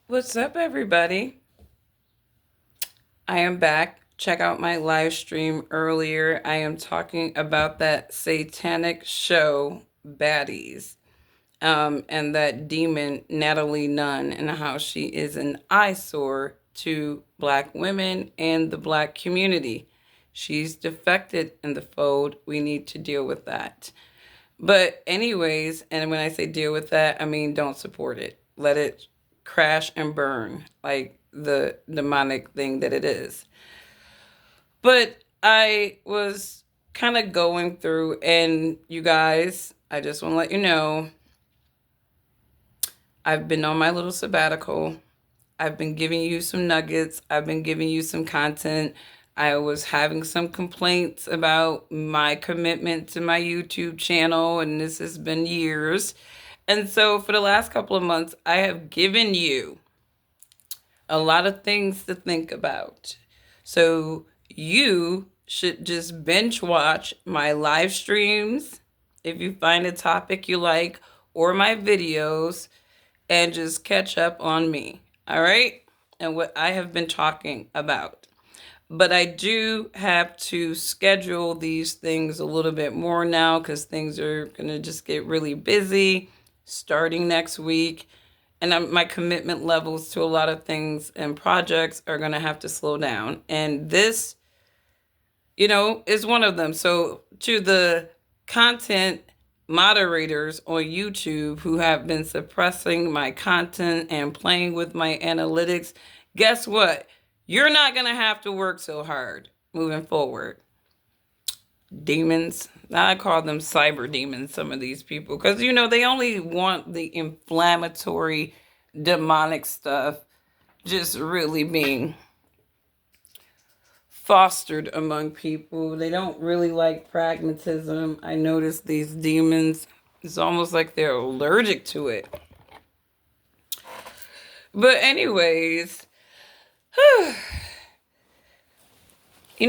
What's up, everybody? I am back. Check out my live stream earlier. I am talking about that satanic show, Baddies, and that demon, Natalie Nunn, and how she is an eyesore to Black women and the Black community. She's defected in the fold. We need to deal with that. But anyways, and when I say deal with that, I mean don't support it. Let it crash and burn like the demonic thing that it is. But I was kind of going through, and you guys, I just want to let you know, I've been on my little sabbatical. I've been giving you some nuggets. I've been giving you some content. I was having some complaints about my commitment to my YouTube channel, and this has been years. And so, for the last couple of months, I have given you a lot of things to think about. So, you should just binge watch my live streams if you find a topic you like, or my videos, and just catch up on me. All right? And what I have been talking about. But I do have to schedule these things a little bit more now because things are going to just get really busy starting next week. And my commitment levels to a lot of things and projects are going to have to slow down. And this, is one of them. So, to the content moderators on YouTube who have been suppressing my content and playing with my analytics, guess what? You're not going to have to work so hard moving forward. Demons, I call them cyber demons, some of these people, because, they only want the inflammatory, demonic stuff just really being fostered among people. They don't really like pragmatism. I notice these demons, it's almost like they're allergic to it. But, anyways,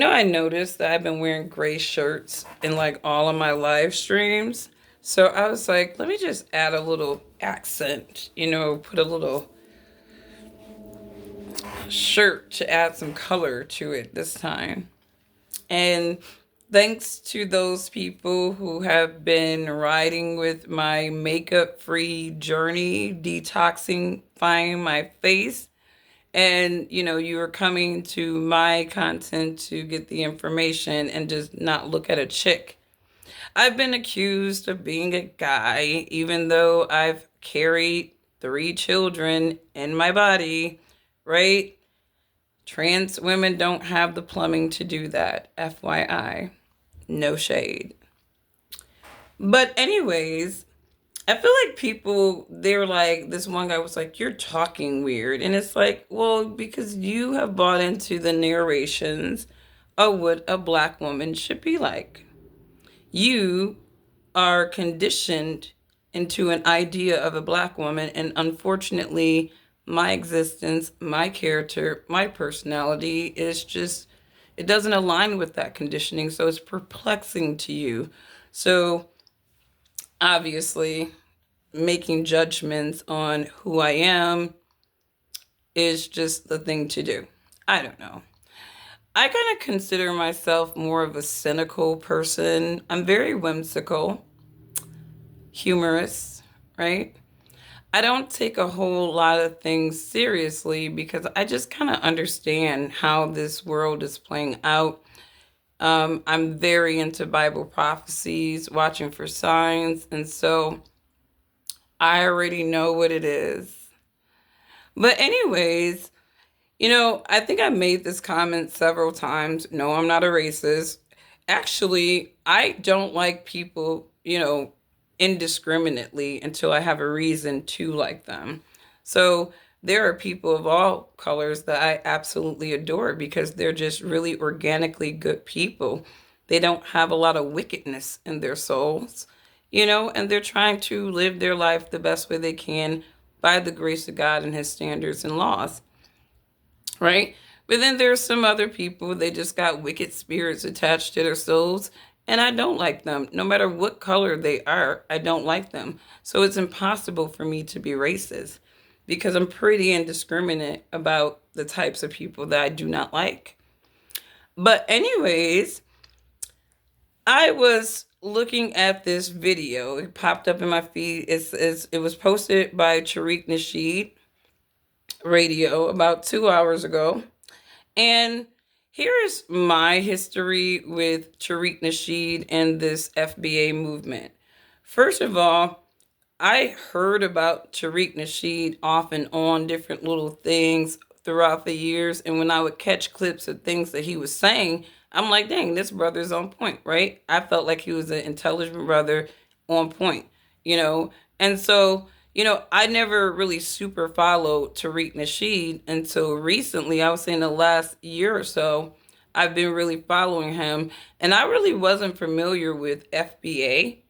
I noticed that I've been wearing gray shirts in like all of my live streams. So I was like, let me just add a little accent, put a little shirt to add some color to it this time. And thanks to those people who have been riding with my makeup free journey, detoxing, finding my face. And, you are coming to my content to get the information and just not look at a chick. I've been accused of being a guy, even though I've carried 3 children in my body, right? Trans women don't have the plumbing to do that, FYI. No shade. But, anyways, I feel like people, they're like, this one guy was like, you're talking weird. And it's like, well, because you have bought into the narrations of what a Black woman should be like. You are conditioned into an idea of a Black woman, and unfortunately, my existence, my character, my personality is just, it doesn't align with that conditioning. So it's perplexing to you. So obviously, making judgments on who I am is just the thing to do. I don't know. I kind of consider myself more of a cynical person. I'm very whimsical, humorous, right? I don't take a whole lot of things seriously because I just kind of understand how this world is playing out. I'm very into Bible prophecies, watching for signs, and so I already know what it is. But, anyways, I think I made this comment several times. No, I'm not a racist. Actually, I don't like people, indiscriminately until I have a reason to like them. So there are people of all colors that I absolutely adore because they're just really organically good people. They don't have a lot of wickedness in their souls, and they're trying to live their life the best way they can by the grace of God and his standards and laws, right? But then there's some other people, they just got wicked spirits attached to their souls, and I don't like them. No matter what color they are, I don't like them. So it's impossible for me to be racist. because I'm pretty indiscriminate about the types of people that I do not like. But anyways, I was looking at this video. It popped up in my feed. It was posted by Tariq Nasheed Radio about 2 hours ago. And here is my history with Tariq Nasheed and this FBA movement. First of all, I heard about Tariq Nasheed off and on different little things throughout the years. And when I would catch clips of things that he was saying, I'm like, dang, this brother's on point, right? I felt like he was an intelligent brother on point, you know? And so, I never really super followed Tariq Nasheed until recently. I would say in the last year or so, I've been really following him. And I really wasn't familiar with FBA.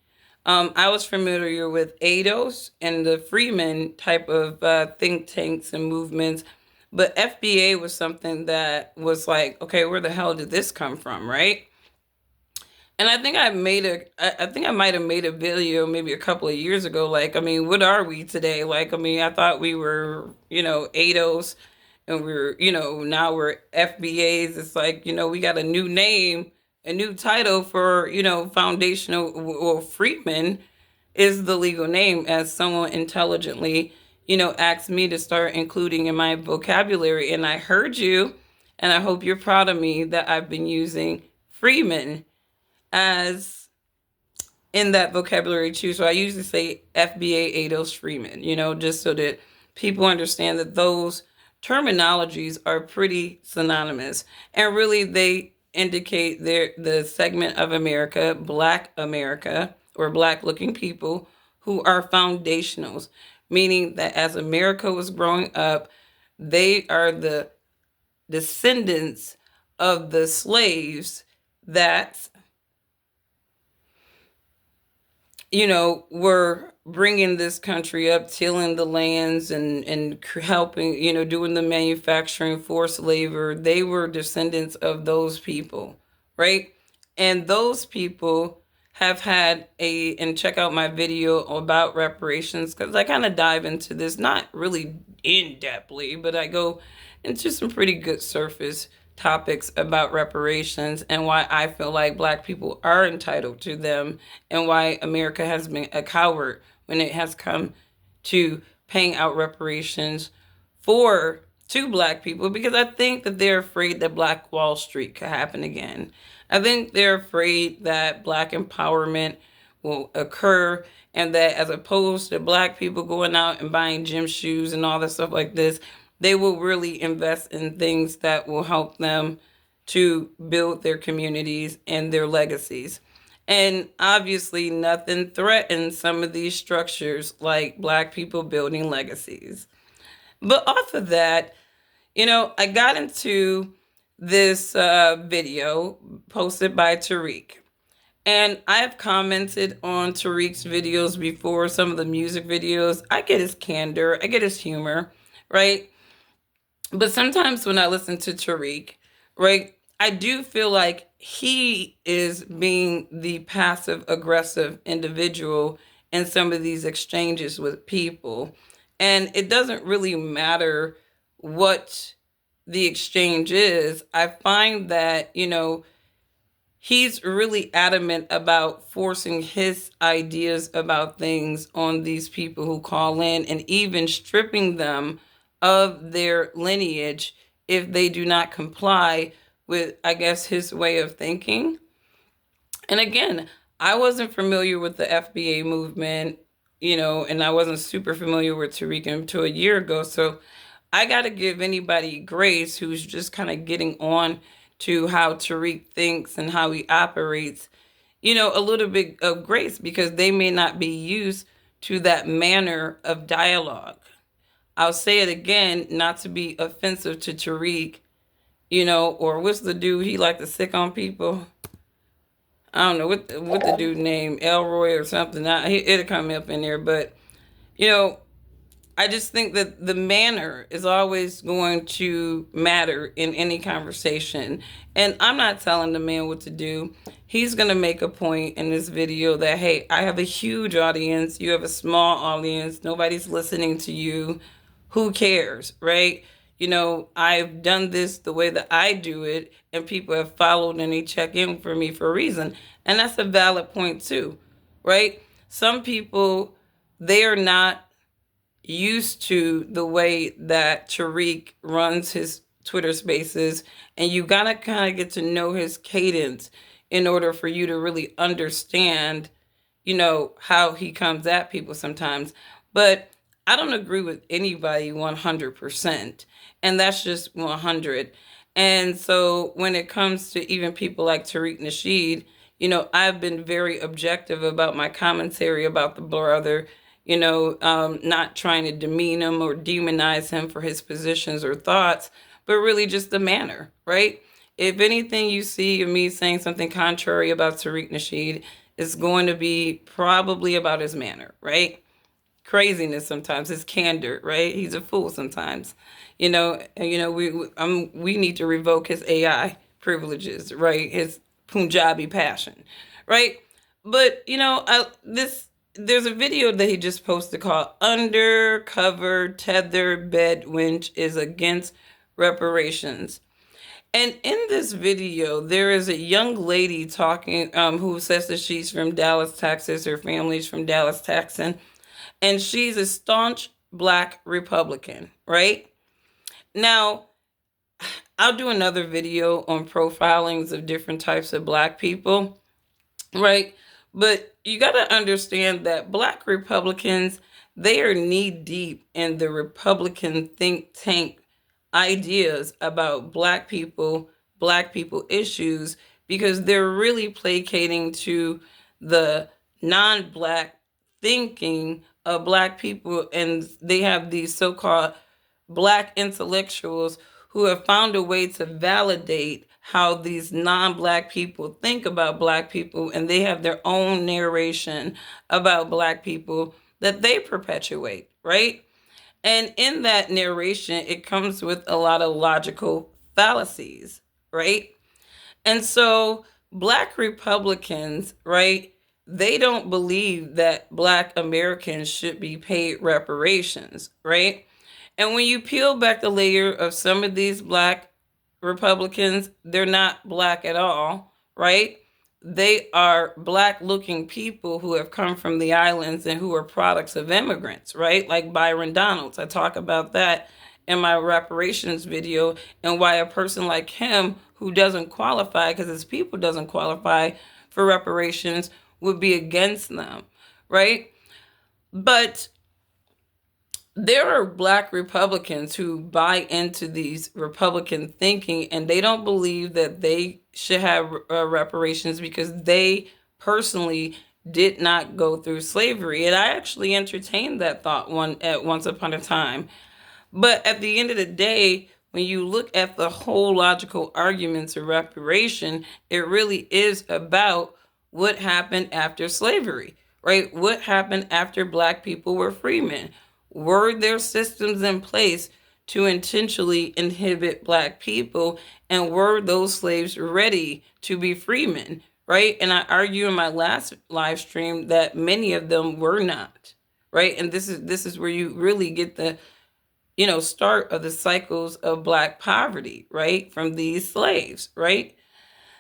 I was familiar with ADOS and the Freeman type of think tanks and movements, but FBA was something that was like, okay, where the hell did this come from, right? And I think I might have made a video maybe a couple of years ago. Like, I mean, what are we today? Like, I mean, I thought we were, ADOS, and we're, now we're FBAs. It's like, we got a new name, a new title for, foundational, or Freeman is the legal name, as someone intelligently, asked me to start including in my vocabulary. And I heard you, and I hope you're proud of me that I've been using Freeman as in that vocabulary too. So I usually say FBA ADOS Freeman, just so that people understand that those terminologies are pretty synonymous. And really they indicate the segment of America, or Black looking people who are foundationals, meaning that as America was growing up, they are the descendants of the slaves that were bringing this country up, tilling the lands and helping, doing the manufacturing, forced labor. They were descendants of those people, right? And those people have had and check out my video about reparations, because I kind of dive into this, not really in depthly, but I go into some pretty good surface topics about reparations and why I feel like Black people are entitled to them, and why America has been a coward when it has come to paying out reparations to Black people, because I think that they're afraid that Black Wall Street could happen again. I think they're afraid that Black empowerment will occur, and that as opposed to Black people going out and buying gym shoes and all that stuff like this, they will really invest in things that will help them to build their communities and their legacies. And obviously, nothing threatens some of these structures like Black people building legacies. But off of that, I got into this video posted by Tariq. And I've commented on Tariq's videos before, some of the music videos. I get his candor, I get his humor, right? But sometimes when I listen to Tariq, right, I do feel like he is being the passive aggressive individual in some of these exchanges with people. And it doesn't really matter what the exchange is. I find that, he's really adamant about forcing his ideas about things on these people who call in, and even stripping them of their lineage if they do not comply with, I guess, his way of thinking. And again, I wasn't familiar with the FBA movement, and I wasn't super familiar with Tariq until a year ago. So I got to give anybody grace who's just kind of getting on to how Tariq thinks and how he operates, a little bit of grace, because they may not be used to that manner of dialogue. I'll say it again, not to be offensive to Tariq, or what's the dude he like to sick on people? I don't know what the dude named Elroy or something. It'll come up in there, but I just think that the manner is always going to matter in any conversation. And I'm not telling the man what to do. He's going to make a point in this video that, hey, I have a huge audience. You have a small audience. Nobody's listening to you. who cares, right? I've done this the way that I do it, and people have followed and they check in for me for a reason. And that's a valid point too, right? Some people, they are not used to the way that Tariq runs his Twitter spaces, and you gotta kind of get to know his cadence in order for you to really understand, how he comes at people sometimes. But I don't agree with anybody 100%, and that's just 100. And so when it comes to even people like Tariq Nasheed, I've been very objective about my commentary about the brother, not trying to demean him or demonize him for his positions or thoughts, but really just the manner, right? If anything you see of me saying something contrary about Tariq Nasheed, it's going to be probably about his manner, right? Craziness sometimes, his candor, right? He's a fool sometimes. We need to revoke his AI privileges, right? His Punjabi passion, right? But there's a video that he just posted called "Undercover Tether Bed Winch is Against Reparations." And in this video, there is a young lady talking, who says that she's from Dallas, Texas. Her family's from Dallas, Texas, and she's a staunch Black Republican, right? Now, I'll do another video on profilings of different types of Black people, right? But you got to understand that Black Republicans, they are knee deep in the Republican think tank ideas about Black people issues, because they're really placating to the non-Black thinking of Black people, and they have these so-called Black intellectuals who have found a way to validate how these non-Black people think about Black people, and they have their own narration about Black people that they perpetuate, right? And in that narration, it comes with a lot of logical fallacies, right? And so Black Republicans, right, they don't believe that Black Americans should be paid reparations, right? And when you peel back the layer of some of these Black Republicans, they're not Black at all, right? They are Black looking people who have come from the islands and who are products of immigrants, right? Like Byron Donalds. I talk about that in my reparations video, and why a person like him, who doesn't qualify because his people doesn't qualify for reparations, would be against them, right? But there are Black Republicans who buy into these Republican thinking, and they don't believe that they should have reparations because they personally did not go through slavery. And I actually entertained that thought once upon a time. But at the end of the day, when you look at the whole logical arguments of reparation, it really is about what happened after slavery, right? What happened after Black people were freemen? Were there systems in place to intentionally inhibit Black people? And were those slaves ready to be freemen, right? And I argue in my last live stream that many of them were not, right? And this is where you really get the start of the cycles of Black poverty, right? From these slaves, right?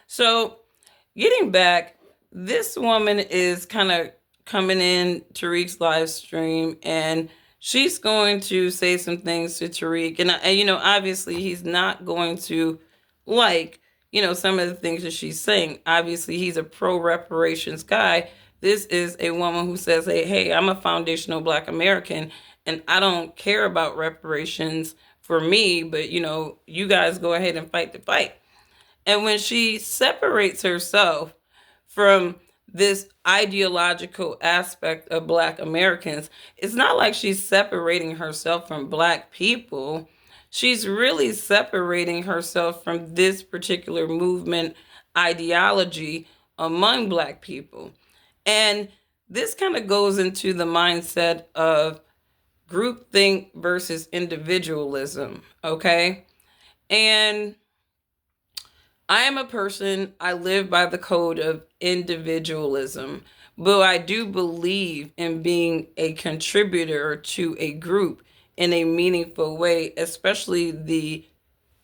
So getting back, this woman is kind of coming in Tariq's live stream, and she's going to say some things to Tariq. And obviously he's not going to like, some of the things that she's saying. Obviously, he's a pro reparations guy. This is a woman who says, hey, I'm a foundational Black American, and I don't care about reparations for me, but you guys go ahead and fight the fight. And when she separates herself from this ideological aspect of Black Americans, it's not like she's separating herself from Black people. She's really separating herself from this particular movement ideology among Black people. And this kind of goes into the mindset of groupthink versus individualism, okay? And I am a person, I live by the code of individualism, but I do believe in being a contributor to a group in a meaningful way, especially the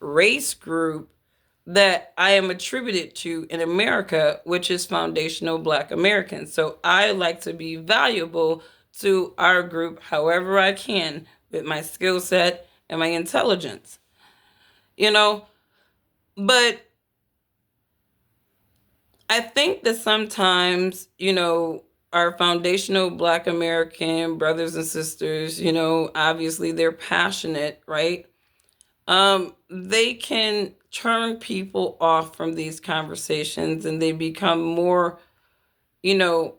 race group that I am attributed to in America, which is foundational Black Americans. So I like to be valuable to our group however I can with my skill set and my intelligence, you know? But I think that sometimes, our foundational Black American brothers and sisters, obviously they're passionate, right? They can turn people off from these conversations and they become more, you know,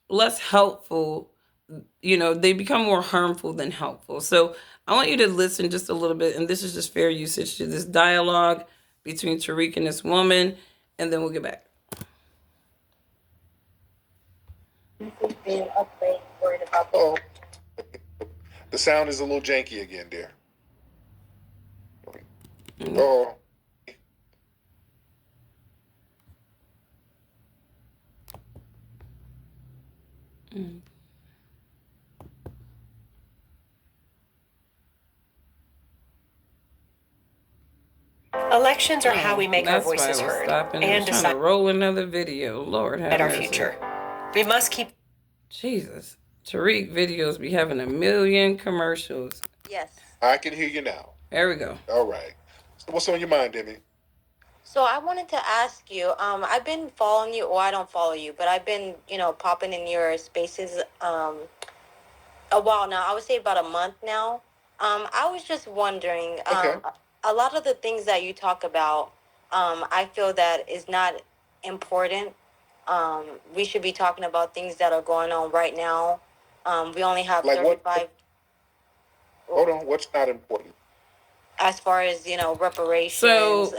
less helpful. They become more harmful than helpful. So I want you to listen just a little bit, and this is just fair usage to this dialogue between Tariq and this woman, and then we'll get back. Being afraid, worried about. Oh, the sound is a little janky again, dear. Oh. Mm. Elections are how we make our voices heard and decide to roll another video. Lord have our future. We must keep. Jesus, Tariq videos be having a million commercials. Yes. I can hear you now. There we go. All right. So what's on your mind, Demi? So I wanted to ask you, I've been following you, or I don't follow you, but I've been, popping in your spaces a while now. I would say about a month now. I was just wondering, okay. A lot of the things that you talk about, I feel that is not important. We should be talking about things that are going on right now. We only have like 35. Hold on, what's not important? As far as, reparations.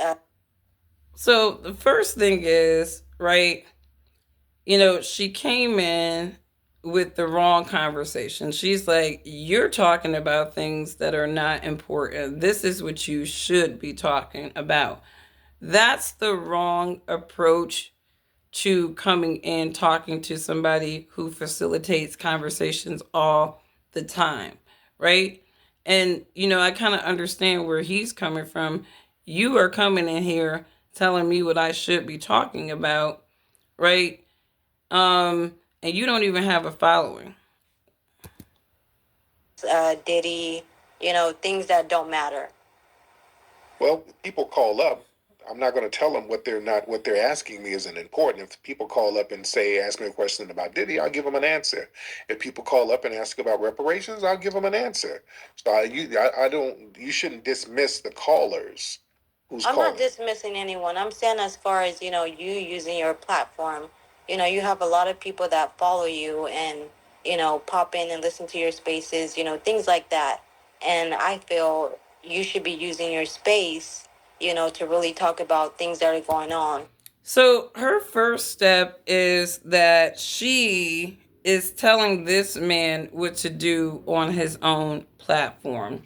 So the first thing is, right, she came in with the wrong conversation. She's like, you're talking about things that are not important. This is what you should be talking about. That's the wrong approach to coming in talking to somebody who facilitates conversations all the time, right? And, I kind of understand where he's coming from. You are coming in here telling me what I should be talking about, right? And you don't even have a following. Diddy, things that don't matter. Well, people call up. I'm not going to tell them what they're asking me isn't important. If people call up and ask me a question about Diddy, I'll give them an answer. If people call up and ask about reparations, I'll give them an answer. So you shouldn't dismiss the callers. I'm not dismissing anyone. I'm saying as far as, you using your platform, you have a lot of people that follow you and, pop in and listen to your spaces, things like that. And I feel you should be using your space, to really talk about things that are going on. So her first step is that she is telling this man what to do on his own platform.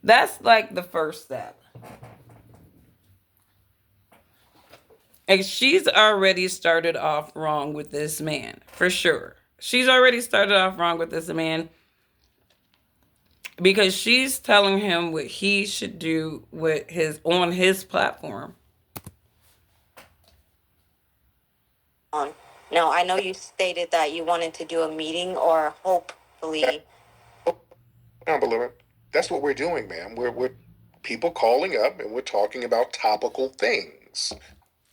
That's like the first step. And she's already started off wrong with this man, for sure. She's already started off wrong with this man because she's telling him what he should do on his platform. Now, I know you stated that you wanted to do a meeting or hopefully. I believe it. That's what we're doing, ma'am. We're people calling up and we're talking about topical things.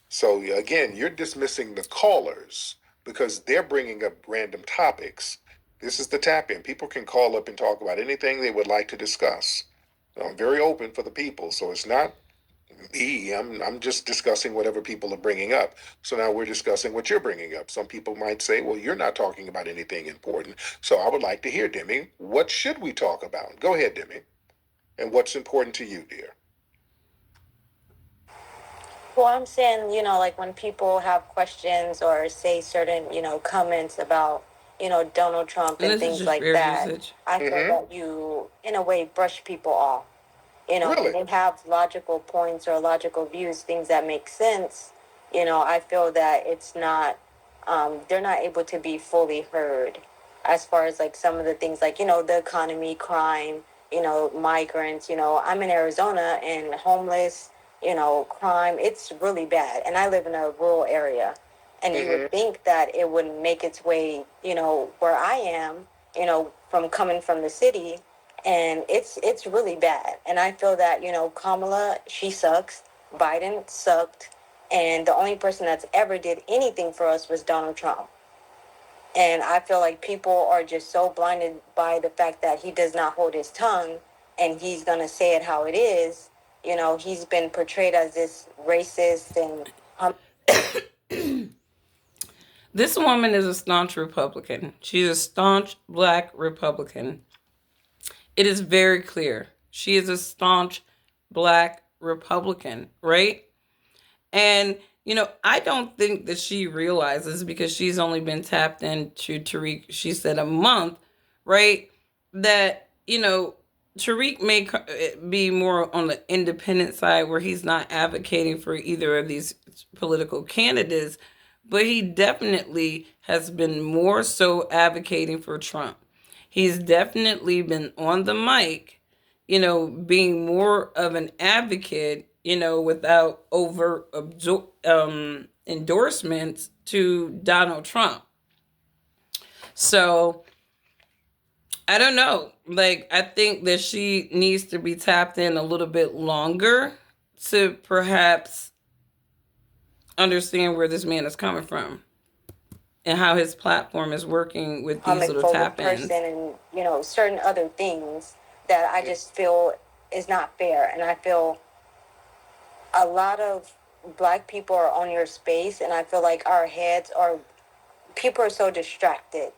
So again, you're dismissing the callers because they're bringing up random topics. This is the tap in. People can call up and talk about anything they would like to discuss. So I'm very open for the people. So it's not me. I'm just discussing whatever people are bringing up. So now we're discussing what you're bringing up. Some people might say, well, you're not talking about anything important. So I would like to hear, Demi, what should we talk about? Go ahead, Demi. And what's important to you, dear? Well, I'm saying, like when people have questions or say certain, comments about, Donald Trump and things like that, I feel that you, in a way, brush people off. Really? When they have logical points or logical views, things that make sense, I feel that it's not, they're not able to be fully heard. as far as like some of the things like, the economy, crime, migrants. I'm in Arizona, and homeless, crime, it's really bad. And I live in a rural area. And you would think that it would make its way, where I am, from coming from the city, and it's really bad. And I feel that, Kamala, she sucks. Biden sucked. And the only person that's ever did anything for us was Donald Trump. And I feel like people are just so blinded by the fact that he does not hold his tongue, and he's going to say it how it is. He's been portrayed as this racist and This woman is a staunch Republican. She's a staunch black Republican. It is very clear. She is a staunch black Republican, right? And, I don't think that she realizes, because she's only been tapped into Tariq, she said, a month, right? That, Tariq may be more on the independent side, where he's not advocating for either of these political candidates, but he definitely has been more so advocating for Trump. He's definitely been on the mic, being more of an advocate, without overt endorsements to Donald Trump. So I don't know. Like, I think that she needs to be tapped in a little bit longer to perhaps understand where this man is coming from and how his platform is working with these little tap ins. Person, and certain other things that I just feel is not fair. And I feel a lot of black people are on your space, and I feel like our heads are, people are so distracted.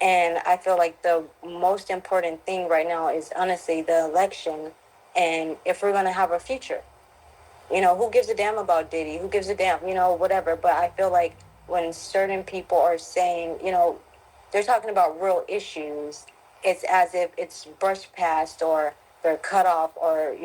And I feel like the most important thing right now is honestly the election, and if we're going to have a future. Who gives a damn about Diddy? Who gives a damn, whatever. But I feel like when certain people are saying, they're talking about real issues, it's as if it's brushed past, or they're cut off, or,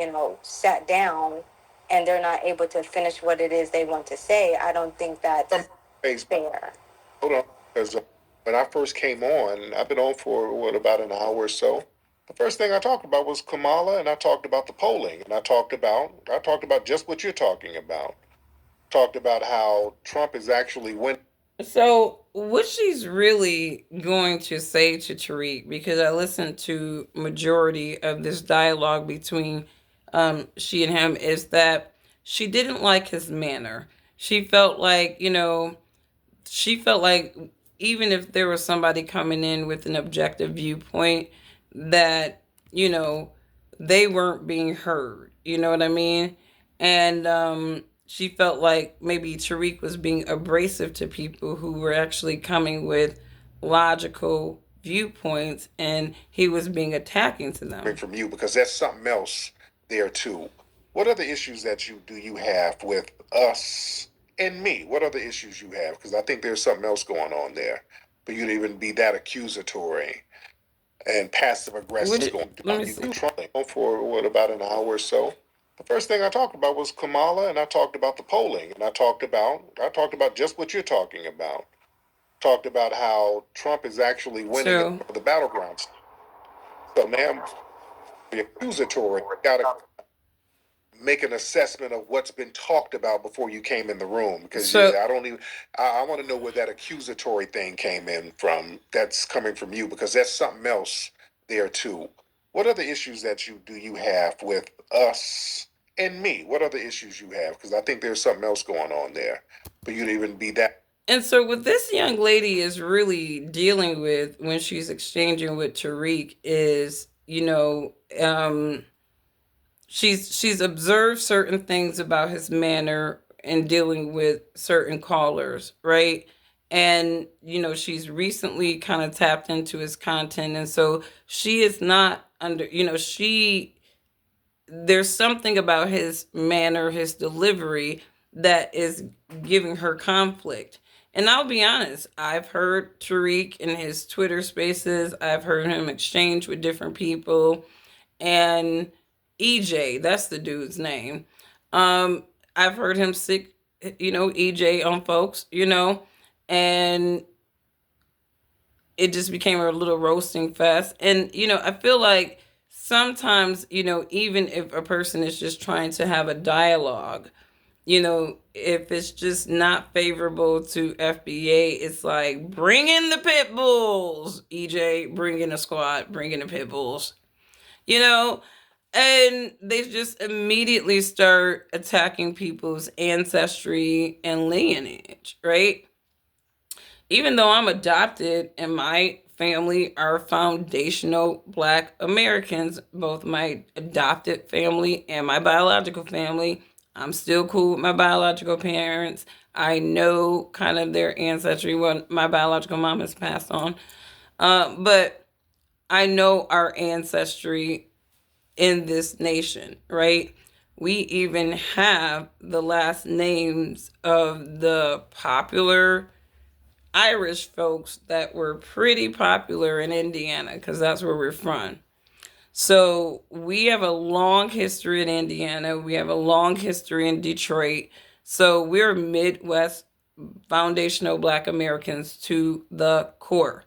sat down, and they're not able to finish what it is they want to say. I don't think that's fair. Hold on, because when I first came on, I've been on for about an hour or so. The first thing I talked about was Kamala, and I talked about the polling, and I talked about just what you're talking about. Talked about how Trump is actually winning. So, what she's really going to say to Tariq, because I listened to majority of this dialogue between she and him, is that she didn't like his manner. She felt like, even if there was somebody coming in with an objective viewpoint, that, they weren't being heard. You know what I mean? And she felt like maybe Tariq was being abrasive to people who were actually coming with logical viewpoints, and he was being attacking to them. From you, because that's something else there too. What other issues that you have with us and me? What other issues you have? Because I think there's something else going on there. For you to even be that accusatory and passive aggressive going about you controlling for about an hour or so. The first thing I talked about was Kamala, and I talked about the polling, and I talked about just what you're talking about. Talked about how Trump is actually winning the battlegrounds. So now, the accusatory gotta make an assessment of what's been talked about before you came in the room, because I want to know where that accusatory thing came in from. That's coming from you, because that's something else there too. What other issues that you have with us and me? What other issues you have? Because I think there's something else going on there for you to even be that. And so, what this young lady is really dealing with when she's exchanging with Tariq is, she's observed certain things about his manner in dealing with certain callers, right? And she's recently kind of tapped into his content, and so she is not under, there's something about his manner, his delivery, that is giving her conflict. And I'll be honest, I've heard Tariq in his Twitter spaces, I've heard him exchange with different people, and EJ, that's the dude's name. I've heard him sick, EJ on folks, and it just became a little roasting fest. And, I feel like sometimes, even if a person is just trying to have a dialogue, if it's just not favorable to FBA, it's like, bring in the pit bulls, EJ, bring in a squad, bring in the pit bulls, you know? And they just immediately start attacking people's ancestry and lineage, right? Even though I'm adopted and my family are foundational Black Americans, both my adopted family and my biological family, I'm still cool with my biological parents. I know kind of their ancestry when my biological mom has passed on. But I know our ancestry in this nation, right? We even have the last names of the popular Irish folks that were pretty popular in Indiana because that's where we're from. So we have a long history in Indiana. We have a long history in Detroit. So we're Midwest foundational Black Americans to the core.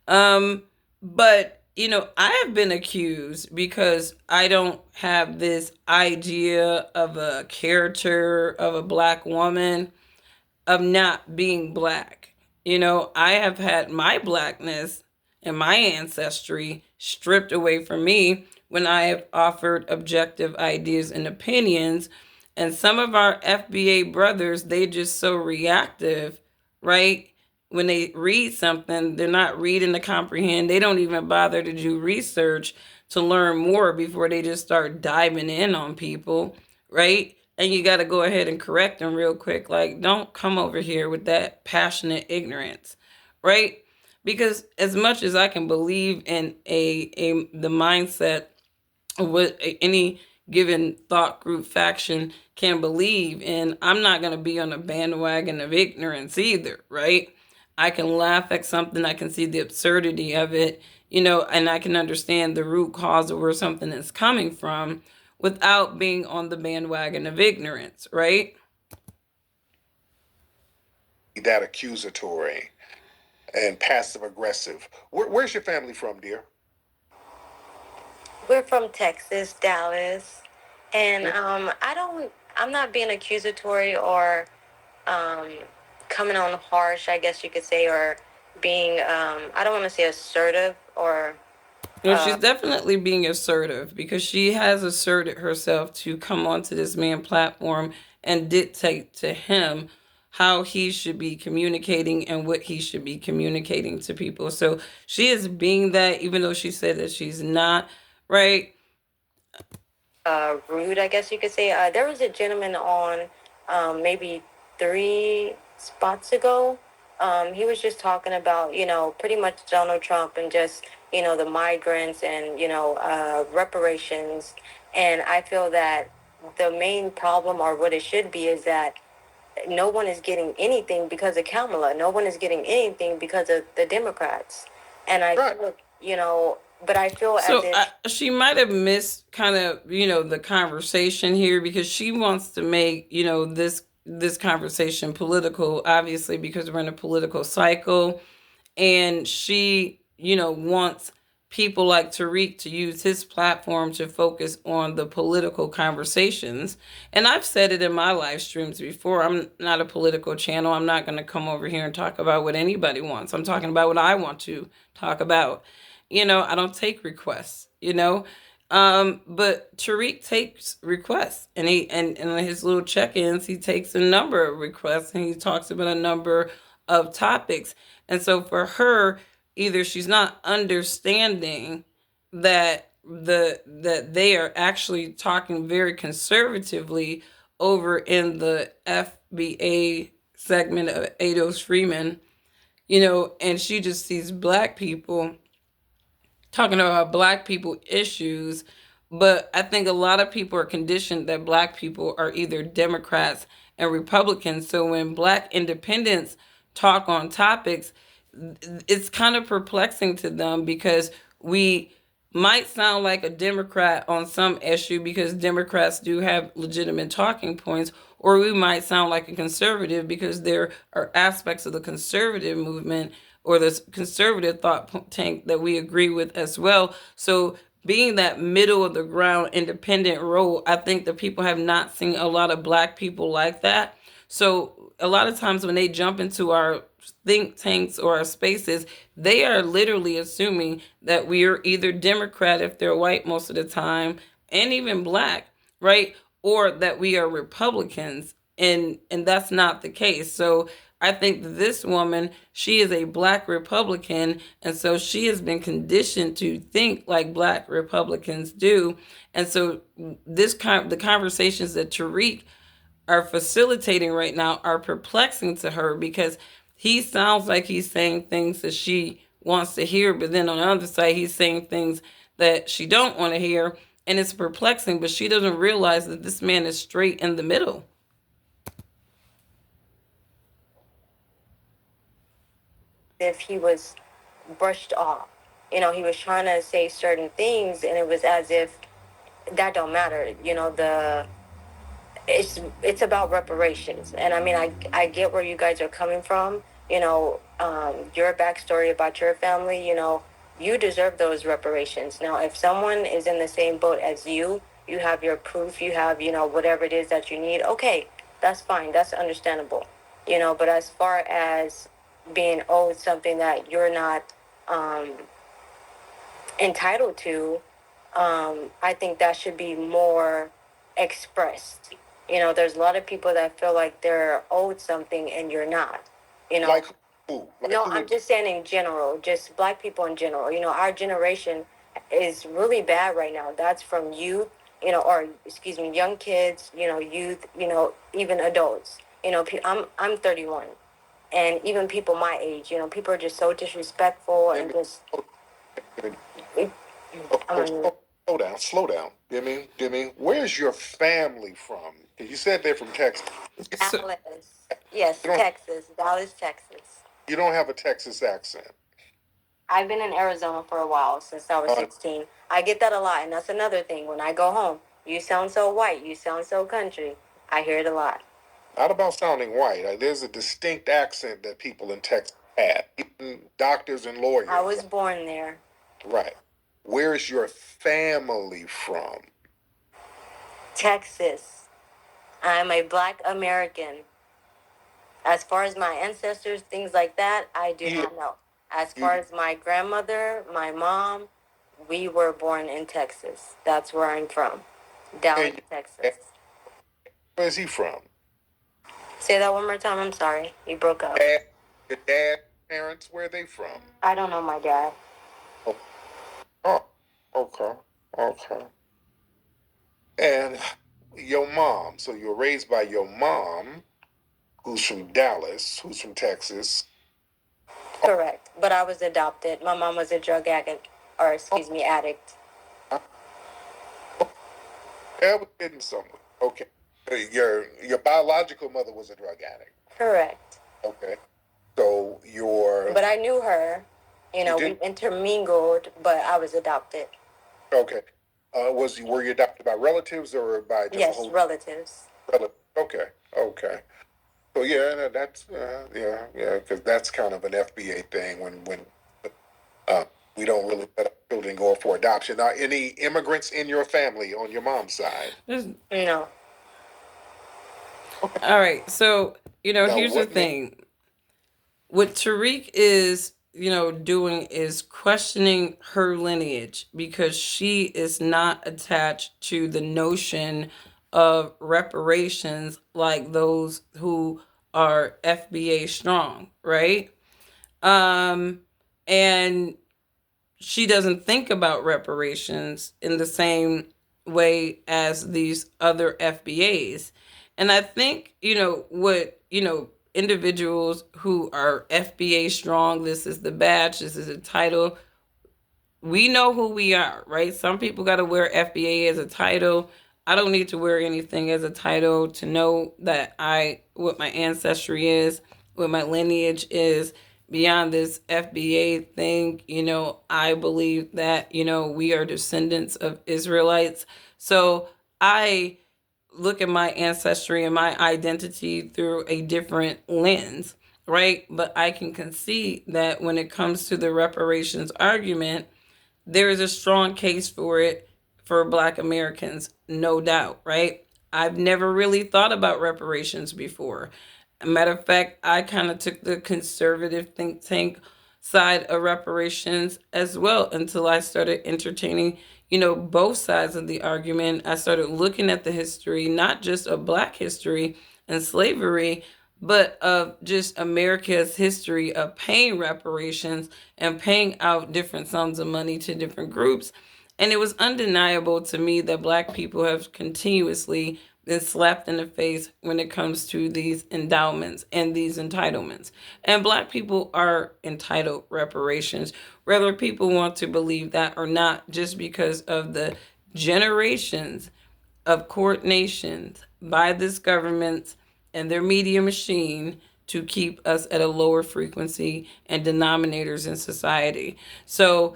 Um, but I have been accused because I don't have this idea of a character of a Black woman of not being Black. I have had my Blackness and my ancestry stripped away from me when I have offered objective ideas and opinions. And some of our FBA brothers, they just so reactive, right? When they read something, they're not reading to comprehend. They don't even bother to do research to learn more before they just start diving in on people, right? And you got to go ahead and correct them real quick. Like, don't come over here with that passionate ignorance, right? Because as much as I can believe in the mindset of what any given thought group faction can believe in, I'm not going to be on a bandwagon of ignorance either, right? I can laugh at something, I can see the absurdity of it, and I can understand the root cause of where something is coming from without being on the bandwagon of ignorance, right? That accusatory and passive aggressive. Where's your family from, dear? We're from Texas, Dallas, and I'm not being accusatory or um, coming on harsh, I guess you could say, or being I don't want to say assertive or Well, she's definitely being assertive because she has asserted herself to come onto this man platform and dictate to him how he should be communicating and what he should be communicating to people. So she is being that, even though she said that she's not, right? rude, I guess you could say. There was a gentleman on maybe 3 spots ago. He was just talking about, pretty much Donald Trump and just, the migrants and, reparations. And I feel that the main problem or what it should be is that no one is getting anything because of Kamala. No one is getting anything because of the Democrats. And I Right. feel, but I feel as So if she might have missed kind of the conversation here because she wants to make this conversation political, obviously because we're in a political cycle, and she wants people like Tariq to use his platform to focus on the political conversations. And I've said it in my live streams before. I'm not a political channel. I'm not going to come over here and talk about what anybody wants. I'm talking about what I want to talk about. I don't take requests, but Tariq takes requests, and in his little check-ins, he takes a number of requests and he talks about a number of topics. And so for her, either she's not understanding that they are actually talking very conservatively over in the FBA segment of Ados Freeman, and she just sees Black people talking about Black people issues. But I think a lot of people are conditioned that Black people are either Democrats and Republicans. So when Black independents talk on topics, it's kind of perplexing to them because we might sound like a Democrat on some issue because Democrats do have legitimate talking points, or we might sound like a conservative because there are aspects of the conservative movement or the conservative thought tank that we agree with as well. So being that middle of the ground independent role, I think that people have not seen a lot of Black people like that. So a lot of times when they jump into our think tanks or our spaces, they are literally assuming that we are either Democrat if they're white most of the time, and even Black, right? Or that we are Republicans, and that's not the case. So I think that this woman, she is a Black Republican, and so she has been conditioned to think like Black Republicans do. And so the conversations that Tariq are facilitating right now are perplexing to her, because he sounds like he's saying things that she wants to hear, but then on the other side he's saying things that she don't want to hear, and it's perplexing. But she doesn't realize that this man is straight in the middle. If he was brushed off, he was trying to say certain things, and it was as if that don't matter. It's about reparations. And I mean, I get where you guys are coming from. Your backstory about your family, you deserve those reparations. Now if someone is in the same boat as you have your proof, you have, whatever it is that you need, okay, that's fine, that's understandable. But as far as being owed something that you're not entitled to, I think that should be more expressed. There's a lot of people that feel like they're owed something and you're not. Like who? Like No, who I'm just saying in general, just Black people in general. Our generation is really bad right now. That's from youth, or excuse me, young kids, youth, even adults. I'm 31, and even people my age, people are just so disrespectful and just. Slow down. Give me. Where's your family from? You said they're from Texas. Dallas. Yes, Texas. Dallas, Texas. You don't have a Texas accent. I've been in Arizona for a while, since I was 16. I get that a lot, and that's another thing. When I go home, you sound so white, you sound so country. I hear it a lot. Not about sounding white. There's a distinct accent that people in Texas have, even doctors and lawyers. I was born there. Right. Where's your family from? Texas. I'm a Black American. As far as my ancestors, things like that, I do not know. As far as my grandmother, my mom, we were born in Texas. That's where I'm from. Dallas, Texas. Where's he from? Say that one more time. I'm sorry. You broke up. Your dad, parents, where are they from? I don't know my dad. Oh, okay. And your mom. So you were raised by your mom, who's from Dallas, who's from Texas. Correct. But I was adopted. My mom was a drug addict, or excuse me, addict. Yeah, we're getting somewhere. Okay. Your biological mother was a drug addict. Correct. Okay. So But I knew her. We intermingled, but I was adopted. Okay. Were you adopted by relatives or by just yes, relatives? Okay. So that's because that's kind of an FBA thing when we don't really let our children go for adoption. Are any immigrants in your family on your mom's side? No. All right. So, here's the thing. What Tariq is, doing is questioning her lineage, because she is not attached to the notion of reparations like those who are FBA strong, right? And she doesn't think about reparations in the same way as these other FBAs. And I think, individuals who are FBA strong, this is the badge, this is the title, we know who we are, right? Some people got to wear FBA as a title. I don't need to wear anything as a title to know that what my ancestry is, what my lineage is. Beyond this FBA thing, I believe that, we are descendants of Israelites. So I look at my ancestry and my identity through a different lens, right? But I can concede that when it comes to the reparations argument, there is a strong case for it for Black Americans, no doubt, right? I've never really thought about reparations before. Matter of fact, I kind of took the conservative think tank side of reparations as well until I started entertaining, both sides of the argument. I started looking at the history, not just of Black history and slavery, but of just America's history of paying reparations and paying out different sums of money to different groups. And it was undeniable to me that Black people have continuously been slapped in the face when it comes to these endowments and these entitlements. And Black people are entitled reparations, whether people want to believe that or not, just because of the generations of coordinations by this government and their media machine to keep us at a lower frequency and denominators in society. So,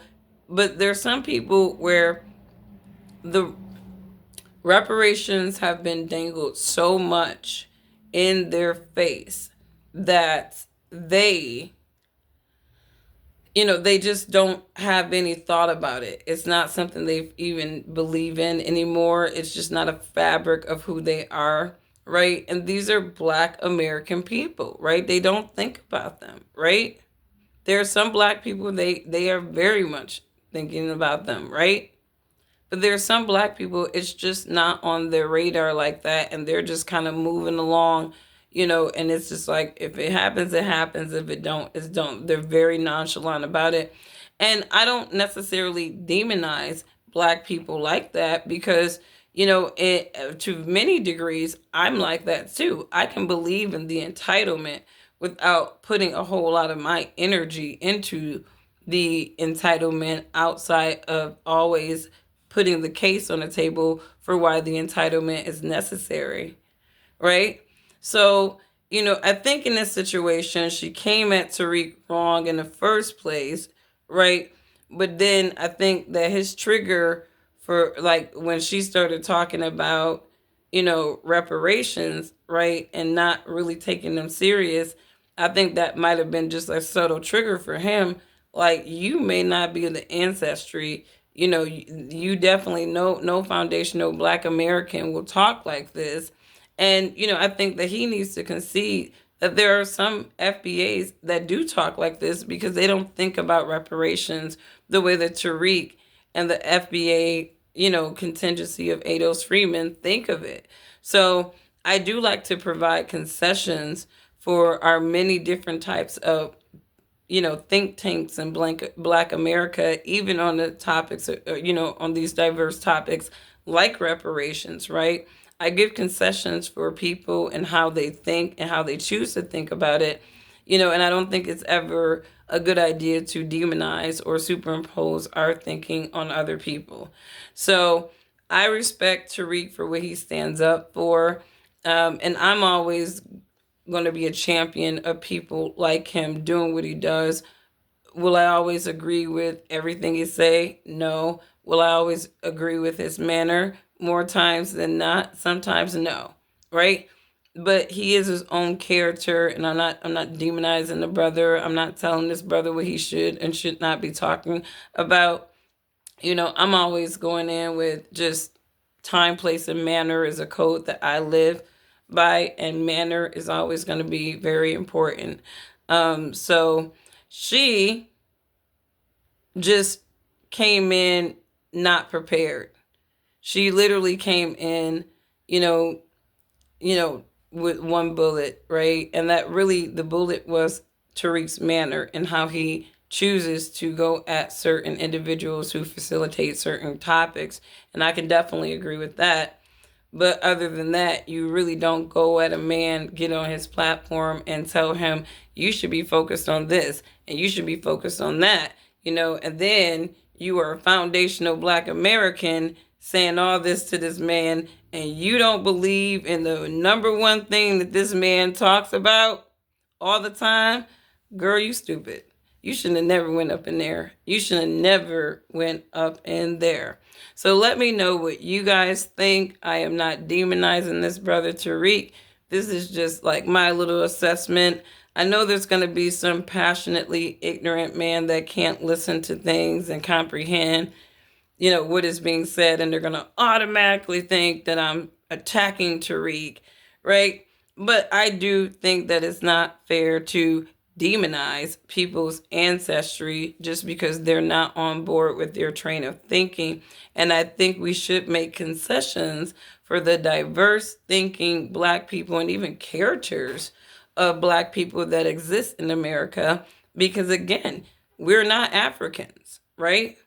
but there's some people where the reparations have been dangled so much in their face that they just don't have any thought about it. It's not something they even believe in anymore. It's just not a fabric of who they are, right? And these are Black American people, right? They don't think about them, right? There are some Black people, they are very much thinking about them, right? But there are some Black people, it's just not on their radar like that, and they're just kind of moving along, and it's just like, if it happens, it happens. If it don't, it's don't. They're very nonchalant about it. And I don't necessarily demonize Black people like that because, to many degrees, I'm like that too. I can believe in the entitlement without putting a whole lot of my energy into the entitlement outside of always putting the case on the table for why the entitlement is necessary, right? So, I think in this situation, she came at Tariq wrong in the first place, right? But then I think that his trigger for, like, when she started talking about, reparations, right, and not really taking them serious, I think that might have been just a subtle trigger for him. Like, you may not be in the ancestry, you definitely know no foundational Black American will talk like this. And, I think that he needs to concede that there are some FBAs that do talk like this because they don't think about reparations the way that Tariq and the FBA, contingency of Ados Freeman think of it. So I do like to provide concessions for our many different types of think tanks in Black America, even on the topics, on these diverse topics like reparations, right? I give concessions for people and how they think and how they choose to think about it, and I don't think it's ever a good idea to demonize or superimpose our thinking on other people. So I respect Tariq for what he stands up for. And I'm always going to be a champion of people like him doing what he does. Will I always agree with everything he say? No. Will I always agree with his manner? More times than not. Sometimes no. Right? But he is his own character, and I'm not demonizing the brother. I'm not telling this brother what he should and should not be talking about. I'm always going in with just time, place, and manner is a code that I live by, and manner is always going to be very important. So she just came in not prepared. She literally came in, with one bullet, right? And that really, the bullet was Tariq's manner and how he chooses to go at certain individuals who facilitate certain topics. And I can definitely agree with that. But other than that, you really don't go at a man, get on his platform and tell him you should be focused on this and you should be focused on that, and then you are a foundational Black American saying all this to this man and you don't believe in the number one thing that this man talks about all the time. Girl, you stupid. You shouldn't have never went up in there. You should have never went up in there. So let me know what you guys think. I am not demonizing this brother Tariq. This is just like my little assessment. I know there's going to be some passionately ignorant man that can't listen to things and comprehend, what is being said, and they're going to automatically think that I'm attacking Tariq, right? But I do think that it's not fair to demonize people's ancestry just because they're not on board with their train of thinking. And I think we should make concessions for the diverse thinking Black people and even characters of Black people that exist in America, because again, we're not Africans, right?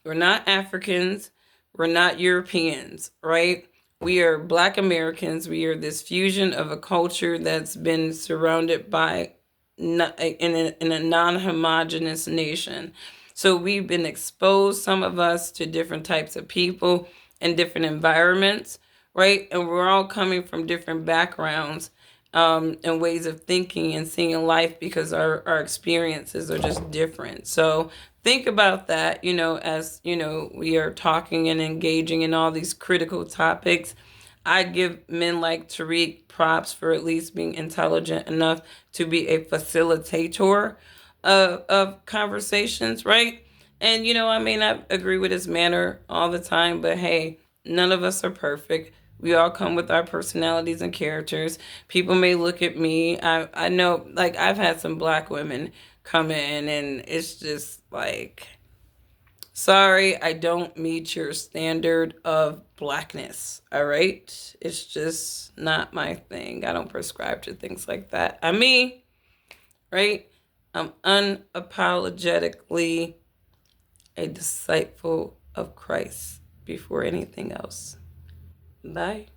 We're not Africans. We're not Europeans, right? We are Black Americans. We are this fusion of a culture that's been surrounded by in a non-homogeneous nation. So we've been exposed, some of us, to different types of people and different environments, right? And we're all coming from different backgrounds and ways of thinking and seeing life, because our experiences are just different. So think about that, as, we are talking and engaging in all these critical topics. I give men like Tariq props for at least being intelligent enough to be a facilitator of conversations, right? And, I may not agree with his manner all the time, but hey, none of us are perfect. We all come with our personalities and characters. People may look at me. I know, like, I've had some Black women come in, and it's just like, sorry, I don't meet your standard of Blackness. All right? It's just not my thing. I don't prescribe to things like that. I'm me, right? I'm unapologetically a disciple of Christ before anything else. Bye.